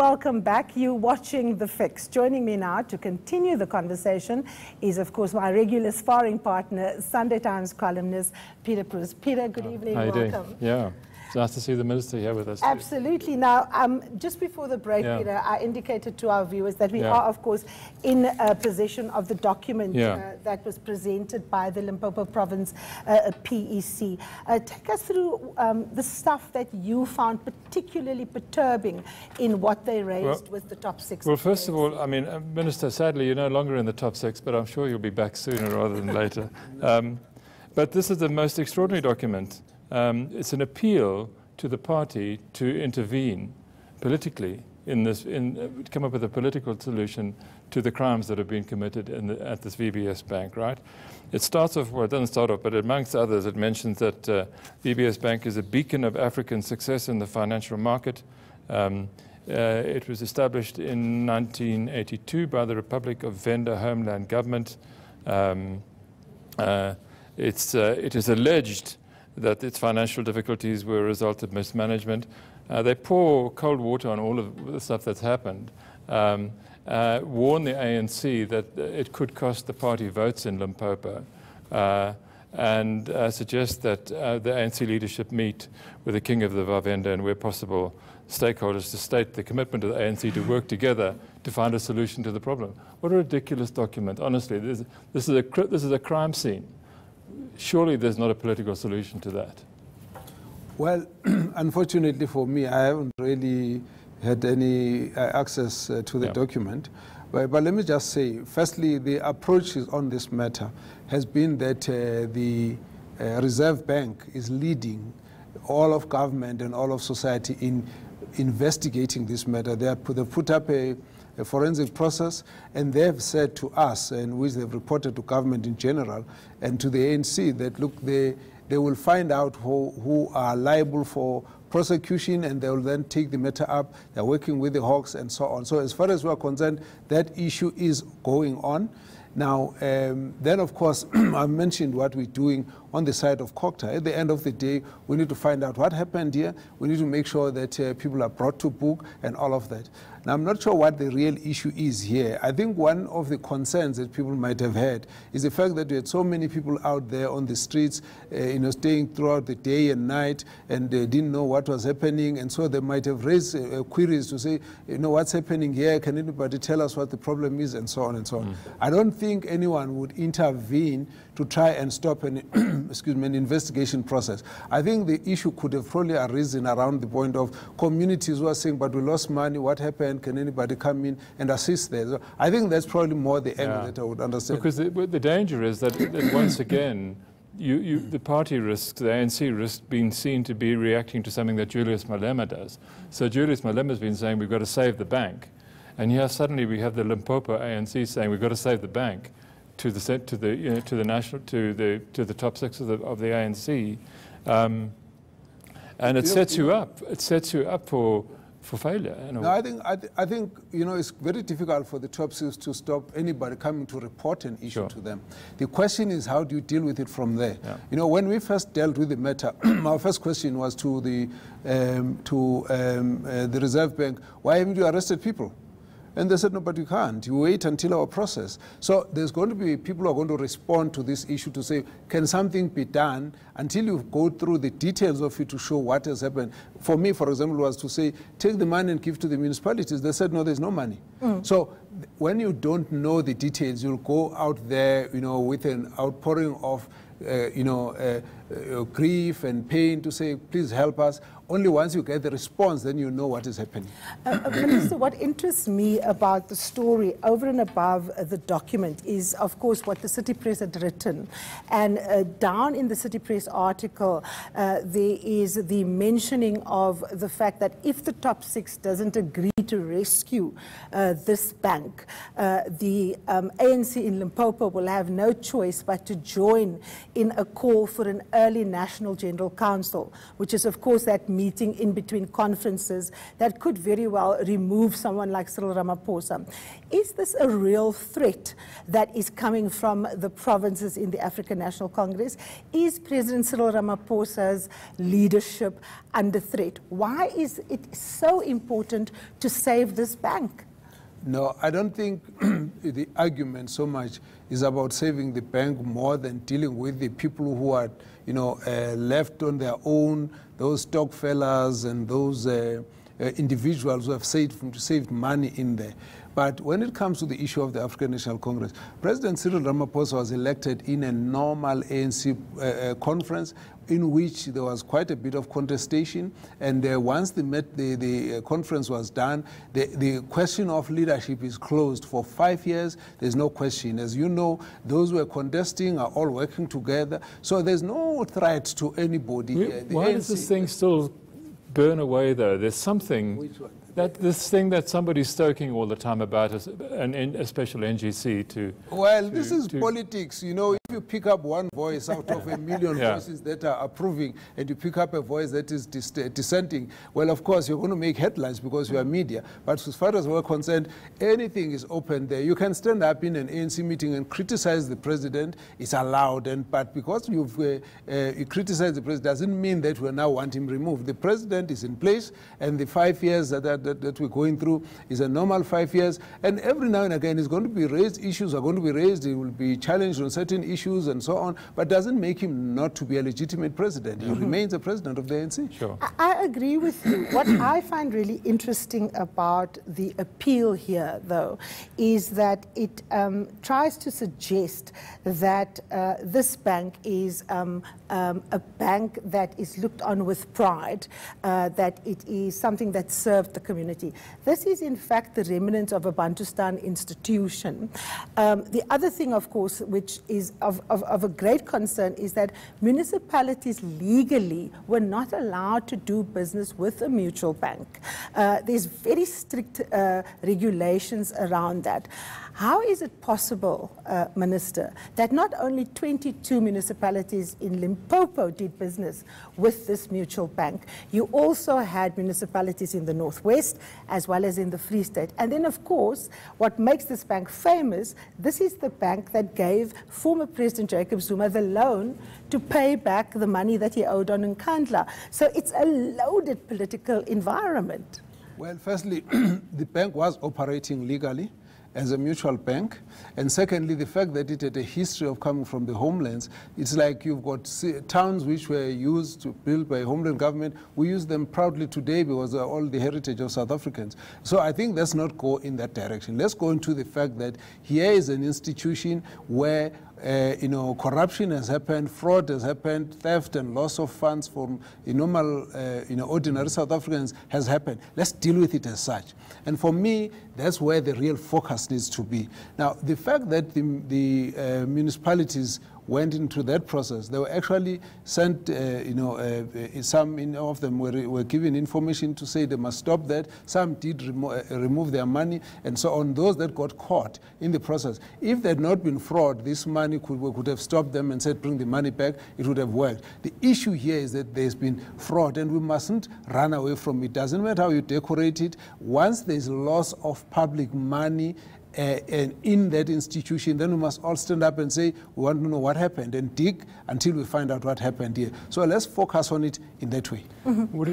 welcome back. You're watching The Fix. Joining me now to continue the conversation is, of course, my regular sparring partner, Sunday Times columnist, Peter Proust. Peter, good evening. How you welcome. doing? Yeah. It's nice to see the Minister here with us. Absolutely. Now, just before the break, Peter, I indicated to our viewers that we are, of course, in possession of the document that was presented by the Limpopo Province PEC. Take us through the stuff that you found particularly perturbing in what they raised with the top six. Well, first of all, I mean, Minister, sadly, you're no longer in the top six, but I'm sure you'll be back sooner rather than later. But this is the most extraordinary document. It's an appeal to the party to intervene politically in this, come up with a political solution to the crimes that have been committed at this VBS Bank, right? It starts off, well, it doesn't start off, but amongst others, it mentions that VBS Bank is a beacon of African success in the financial market. It was established in 1982 by the Republic of Venda Homeland Government. It is alleged that its financial difficulties were a result of mismanagement. They pour cold water on all of the stuff that's happened, warn the ANC that it could cost the party votes in Limpopo, and suggest that the ANC leadership meet with the King of the Vavenda and, where possible, stakeholders to state the commitment of the ANC to work together to find a solution to the problem. What a ridiculous document, honestly. This is a crime scene. Surely there's not a political solution to that. Well, unfortunately for me, I haven't really had any access to the document. But let me just say, firstly, the approach on this matter has been that the Reserve Bank is leading all of government and all of society in investigating this matter. They've put up a forensic process, and they've said to us, and which they've reported to government in general and to the ANC, that look, they will find out who are liable for prosecution, and they will then take the matter up. They're working with the Hawks and so on. So as far as we're concerned, that issue is going on. Now, then, of course, I mentioned what we're doing on the side of COCTA. At the end of the day, we need to find out what happened here. We need to make sure that people are brought to book and all of that. Now, I'm not sure what the real issue is here. I think one of the concerns that people might have had is the fact that we had so many people out there on the streets, staying throughout the day and night, and they didn't know what was happening, and so they might have raised queries to say, what's happening here? Can anybody tell us what the problem is, and so on and so on. I don't think anyone would intervene to try and stop an, an investigation process. I think the issue could have probably arisen around the point of communities who are saying, but we lost money, what happened? Can anybody come in and assist there? So I think that's probably more the angle that I would understand. Because the danger is that once again, the party risks, the ANC risks being seen to be reacting to something that Julius Malema does. So Julius Malema has been saying, we've got to save the bank. And here suddenly we have the Limpopo ANC saying, we've got to save the bank to the top six of the ANC. And it sets you up. It sets you up for failure. No, I think it's very difficult for the top six to stop anybody coming to report an issue to them. The question is, how do you deal with it from there? When we first dealt with the matter, our first question was to the Reserve Bank, why haven't you arrested people? And they said, no, but you can't. You wait until our process. So there's going to be people who are going to respond to this issue to say, can something be done until you go through the details of it to show what has happened? For me, for example, was to say, take the money and give to the municipalities. They said, no, there's no money. So when you don't know the details, you'll go out there, with an outpouring of grief and pain to say, please help us. Only once you get the response, then you know what is happening. Minister, what interests me about the story over and above the document is, of course, what the City Press had written. And down in the City Press article, there is the mentioning of the fact that if the top six doesn't agree to rescue this bank, bank, the ANC in Limpopo will have no choice but to join in a call for an early National General Council, which is, of course, that meeting in between conferences that could very well remove someone like Cyril Ramaphosa. Is this a real threat that is coming from the provinces in the African National Congress? Is President Cyril Ramaphosa's leadership under threat? Why is it so important to save this bank? No, I don't think the argument so much is about saving the bank more than dealing with the people who are, left on their own, those stock fellas and those individuals who have saved money in there. But when it comes to the issue of the African National Congress, President Cyril Ramaphosa was elected in a normal ANC conference in which there was quite a bit of contestation. And once the conference was done, the question of leadership is closed for 5 years. There's no question. As you know, those who are contesting are all working together. So there's no threat to anybody. Why does this thing still burn away, though? There's something... Which one? This thing that somebody's stoking all the time about a special NGC to... Well, this is politics. If you pick up one voice out of a million voices that are approving, and you pick up a voice that is dissenting, well, of course, you're going to make headlines because you are media. But as far as we're concerned, anything is open there. You can stand up in an ANC meeting and criticize the president. It's allowed. But because you criticize the president doesn't mean that we now want him removed. The president is in place, and the 5 years that we're going through is a normal 5 years. And every now and again, it's going to be raised, issues are going to be raised, he will be challenged on certain issues and so on, but doesn't make him not to be a legitimate president. He remains a president of the ANC. Sure. I agree with you. What I find really interesting about the appeal here, though, is that it tries to suggest that this bank is a bank that is looked on with pride, that it is something that served the community. This is, in fact, the remnant of a Bantustan institution. The other thing, of course, which is of a great concern is that municipalities legally were not allowed to do business with a mutual bank. There's very strict regulations around that. How is it possible, Minister, that not only 22 municipalities in Limpopo did business with this mutual bank, you also had municipalities in the Northwest as well as in the Free State? And then, of course, what makes this bank famous, this is the bank that gave former President Jacob Zuma the loan to pay back the money that he owed on Nkandla. So it's a loaded political environment. Well, firstly, the bank was operating legally as a mutual bank, and secondly, the fact that it had a history of coming from the homelands. It's like you've got towns which were used to build by homeland government. We use them proudly today because they're all the heritage of South Africans. So I think let's not go in that direction. Let's go into the fact that here is an institution where corruption has happened, fraud has happened, theft and loss of funds from normal, ordinary South Africans has happened. Let's deal with it as such. And for me, that's where the real focus needs to be. Now, the fact that the municipalities went into that process, they were actually sent, some of them were given information to say they must stop that. Some did remove their money, and so on. Those that got caught in the process, if there had not been fraud, this money could have stopped them and said, bring the money back, it would have worked. The issue here is that there's been fraud, and we mustn't run away from it. Doesn't matter how you decorate it. Once there's loss of public money, and in that institution, then we must all stand up and say, we want to know what happened, and dig until we find out what happened here. So let's focus on it in that way. Would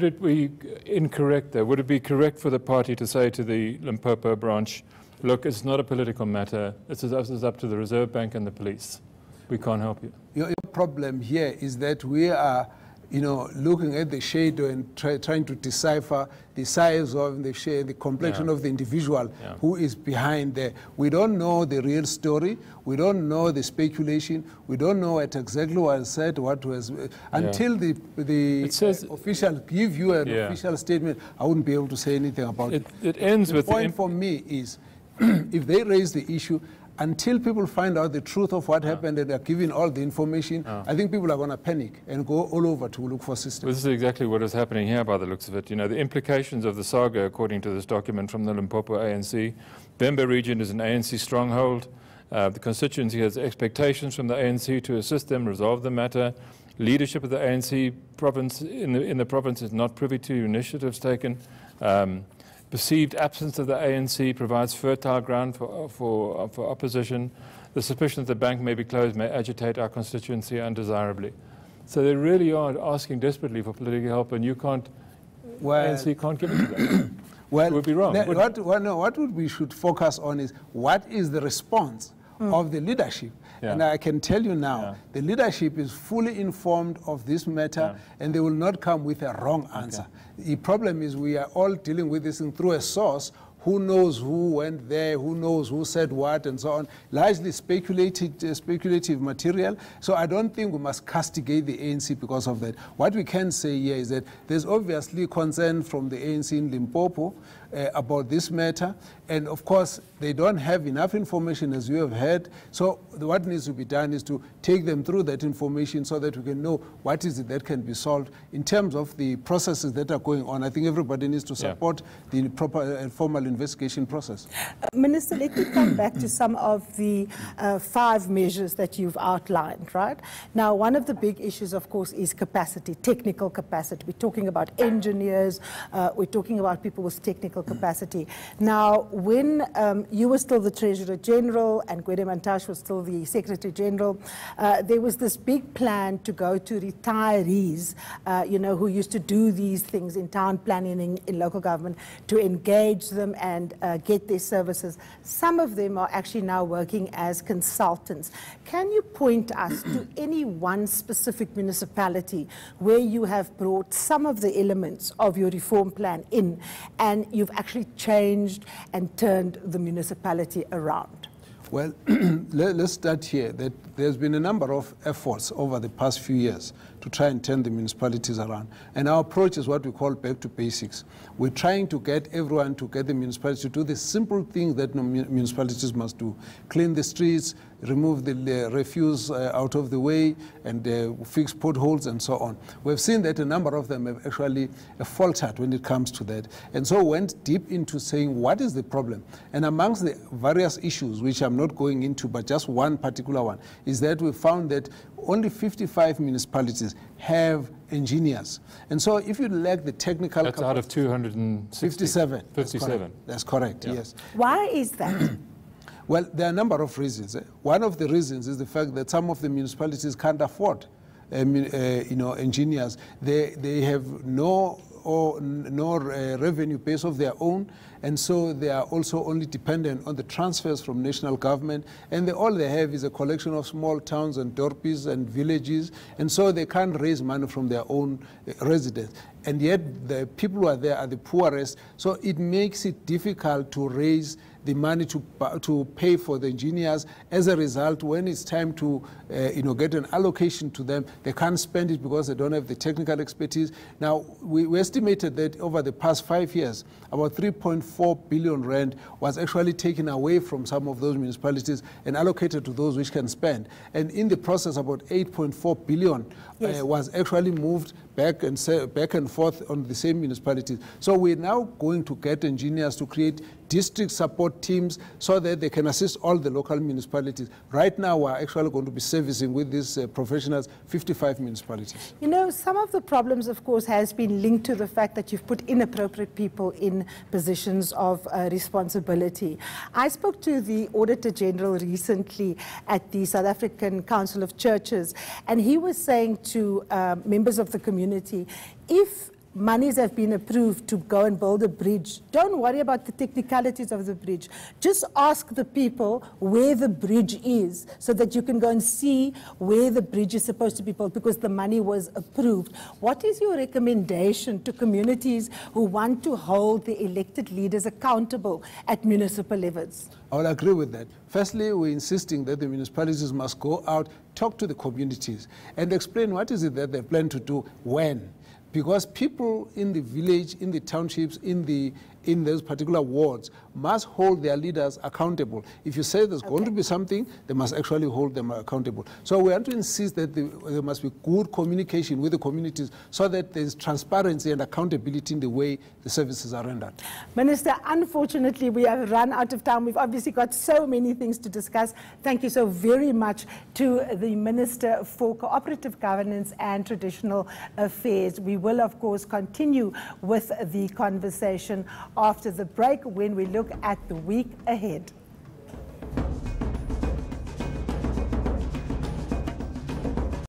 it be incorrect, though? Would it be correct for the party to say to the Limpopo branch, look, it's not a political matter, it's up to the Reserve Bank and the police. We can't help you. Your problem here is that we are looking at the shadow and trying to decipher the size of the shade, the complexion of the individual who is behind there. We don't know the real story. We don't know the speculation. We don't know exactly what was said, what was... until the official give you an official statement, I wouldn't be able to say anything about it. It ends with... The point for me is, if they raise the issue, until people find out the truth of what happened and are given all the information, I think people are going to panic and go all over to look for systems. Well, this is exactly what is happening here by the looks of it. You know, the implications of the saga, according to this document from the Limpopo ANC, Bemba region is an ANC stronghold. The constituency has expectations from the ANC to assist them resolve the matter. Leadership of the ANC province in the province is not privy to initiatives taken. Perceived absence of the ANC provides fertile ground for opposition. The suspicion that the bank may be closed may agitate our constituency undesirably. So they really are asking desperately for political help, and you can't, ANC can't give it to them. Well, it would be wrong. What we should focus on is what is the response of the leadership. Yeah. And I can tell you now, the leadership is fully informed of this matter, and they will not come with a wrong answer. The problem is we are all dealing with this thing through a source. Who knows who went there, who knows who said what, and so on. Largely speculative material. So I don't think we must castigate the ANC because of that. What we can say here is that there's obviously concern from the ANC in Limpopo about this matter. And of course, they don't have enough information, as you have heard. So what needs to be done is to take them through that information so that we can know what is it that can be solved. In terms of the processes that are going on, I think everybody needs to support the proper formal investigation process. Minister, let me come back to some of the 5 measures that you've outlined, right? Now, one of the big issues, of course, is capacity, technical capacity. We're talking about engineers, we're talking about people with technical capacity. Now, when you were still the Treasurer General and Gwede Mantashe was still the Secretary General, there was this big plan to go to retirees, you know, who used to do these things in town planning, in local government, to engage them and get their services. Some of them are actually now working as consultants. Can you point us to any one specific municipality where you have brought some of the elements of your reform plan in and you've actually changed and turned the municipality around? Well, let's start here. That there's been a number of efforts over the past few years to try and turn the municipalities around. And our approach is what we call back to basics. We're trying to get everyone to get the municipalities to do the simple things that municipalities must do. Clean the streets, remove the refuse out of the way, and fix potholes and so on. We've seen that a number of them have actually faltered when it comes to that. And so went deep into saying, what is the problem? And amongst the various issues, which I'm not going into, but just one particular one, is that we found that only 55 municipalities have engineers. And so if you lack the technical capacity... That's out of 257. 57. That's correct, yes. Why is that? Well, there are a number of reasons. One of the reasons is the fact that some of the municipalities can't afford engineers. They have no revenue base of their own, and so they are also only dependent on the transfers from national government, and all they have is a collection of small towns and dorpies and villages, and so they can't raise money from their own residents. And yet the people who are there are the poorest, so it makes it difficult to raise the money to pay for the engineers. As a result, when it's time to get an allocation to them, they can't spend it because they don't have the technical expertise. Now, we estimated that over the past 5 years, about 3.4 billion rand was actually taken away from some of those municipalities and allocated to those which can spend. And in the process, about 8.4 billion was actually moved back and forth on the same municipalities. So we're now going to get engineers to create district support teams so that they can assist all the local municipalities. Right now, we're actually going to be servicing with these professionals 55 municipalities. You know, some of the problems, of course, has been linked to the fact that you've put inappropriate people in positions of responsibility. I spoke to the Auditor General recently at the South African Council of Churches, and he was saying to members of the community, if monies have been approved to go and build a bridge, don't worry about the technicalities of the bridge. Just ask the people where the bridge is so that you can go and see where the bridge is supposed to be built because the money was approved. What is your recommendation to communities who want to hold the elected leaders accountable at municipal levels? I would agree with that. Firstly, we're insisting that the municipalities must go out, talk to the communities, and explain what is it that they plan to do when. Because people in the village, in the townships, in the in those particular wards must hold their leaders accountable. If you say there's going to be something, they must actually hold them accountable. So we want to insist that there must be good communication with the communities so that there's transparency and accountability in the way the services are rendered. Minister, unfortunately, we have run out of time. We've obviously got so many things to discuss. Thank you so very much to the Minister for Cooperative Governance and Traditional Affairs. We will, of course, continue with the conversation after the break when we look at the week ahead.